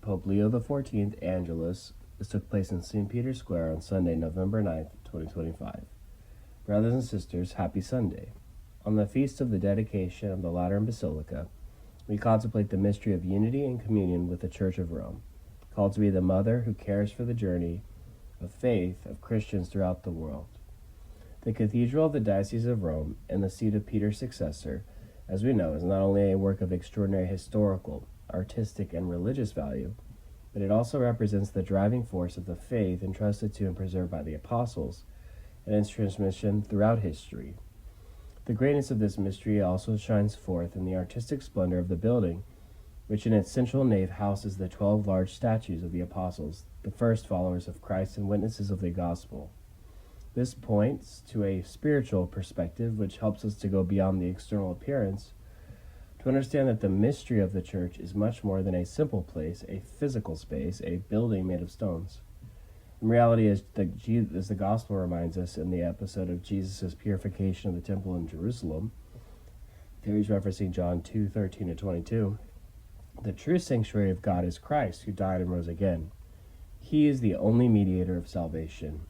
Pope Leo XIV Angelus. This took place in St. Peter's Square on Sunday, November 9th, 2025. Brothers and sisters, happy Sunday. On the feast of the dedication of the Lateran Basilica, we contemplate the mystery of unity and communion with the Church of Rome, called to be the mother who cares for the journey of faith of Christians throughout the world. The Cathedral of the Diocese of Rome and the seat of Peter's successor, as we know, is not only a work of extraordinary historical, artistic, and religious value, but it also represents the driving force of the faith entrusted to and preserved by the apostles and its transmission throughout history. The greatness of this mystery also shines forth in the artistic splendor of the building, which in its central nave houses the 12 large statues of the apostles, the first followers of Christ and witnesses of the gospel. This points to a spiritual perspective which helps us to go beyond the external appearance, to understand that the mystery of the church is much more than a simple place, a physical space, a building made of stones. In reality, as the gospel reminds us in the episode of Jesus' purification of the temple in Jerusalem, there he's referencing John 2:13-22, the true sanctuary of God is Christ, who died and rose again. He is the only mediator of salvation,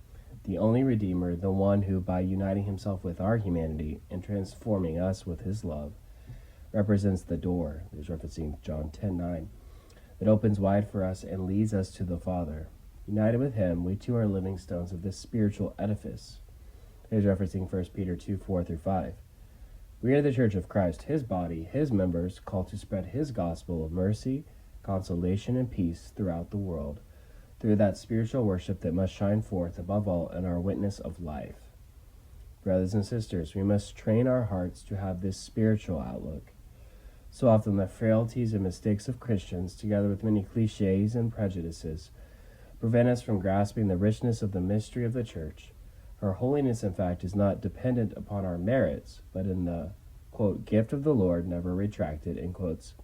the only Redeemer, the one who, by uniting himself with our humanity and transforming us with his love, represents the door, there's referencing John 10:9, that opens wide for us and leads us to the Father. United with him, we too are living stones of this spiritual edifice. There's referencing 1 Peter 2:4-5. We are the Church of Christ, his body, his members, called to spread his gospel of mercy, consolation, and peace throughout the world, through that spiritual worship that must shine forth above all in our witness of life. Brothers and sisters, we must train our hearts to have this spiritual outlook. So often the frailties and mistakes of Christians, together with many cliches and prejudices, prevent us from grasping the richness of the mystery of the Church. Her holiness, in fact, is not dependent upon our merits, but in the, quote, gift of the Lord, never retracted, in quotes,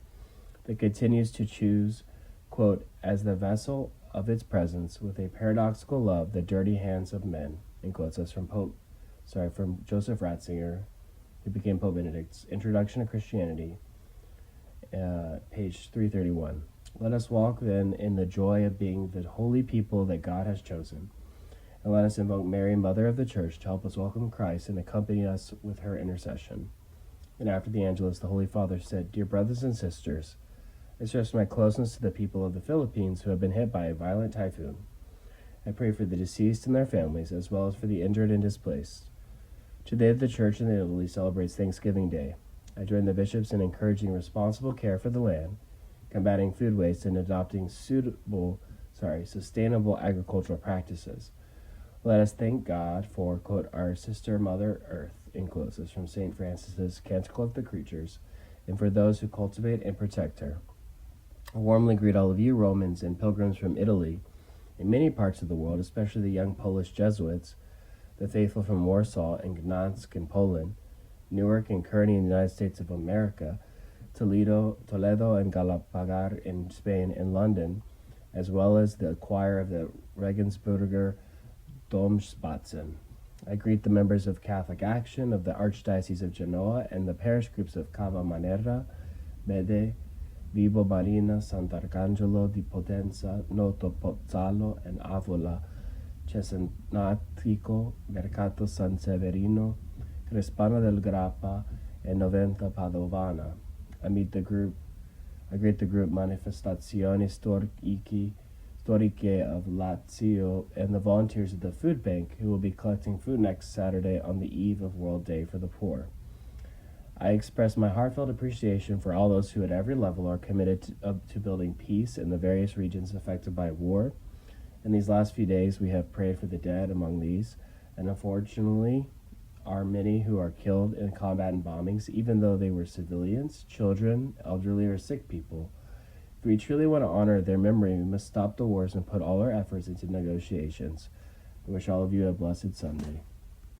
that continues to choose, quote, as the vessel of its presence with a paradoxical love the dirty hands of men, in quotes. That's from Joseph Ratzinger, who became Pope Benedict's Introduction to Christianity, page 331. Let us walk then in the joy of being the holy people that God has chosen, and let us invoke Mary, Mother of the Church, to help us welcome Christ and accompany us with her intercession. And after the Angelus, the Holy Father said, Dear brothers and sisters, I stress my closeness to the people of the Philippines who have been hit by a violent typhoon. I pray for the deceased and their families, as well as for the injured and displaced. Today, the Church in Italy celebrates Thanksgiving Day. I join the bishops in encouraging responsible care for the land, combating food waste, and adopting sustainable agricultural practices. Let us thank God for, quote, our sister Mother Earth, in quotes. This is from St. Francis's Canticle of the Creatures, and for those who cultivate and protect her. I warmly greet all of you Romans and pilgrims from Italy and many parts of the world, especially the young Polish Jesuits, the faithful from Warsaw and Gdansk in Poland, Newark and Kearney in the United States of America, Toledo and Galapagar in Spain and London, as well as the choir of the Regensburger Domspatzen. I greet the members of Catholic Action of the Archdiocese of Genoa and the parish groups of Cava Manera, Mede, Vibo Marina, Sant'Arcangelo di Potenza, Noto Pozzallo, and Avola, Cesenatico, Mercato San Severino, Crespano del Grappa, and Noventa Padovana. I greet the group Manifestazioni Storiche of Lazio and the volunteers of the food bank who will be collecting food next Saturday on the eve of World Day for the Poor. I express my heartfelt appreciation for all those who at every level are committed to building peace in the various regions affected by war. In these last few days, we have prayed for the dead among these, and unfortunately, are many who are killed in combat and bombings, even though they were civilians, children, elderly, or sick people. If we truly want to honor their memory, we must stop the wars and put all our efforts into negotiations. I wish all of you a blessed Sunday.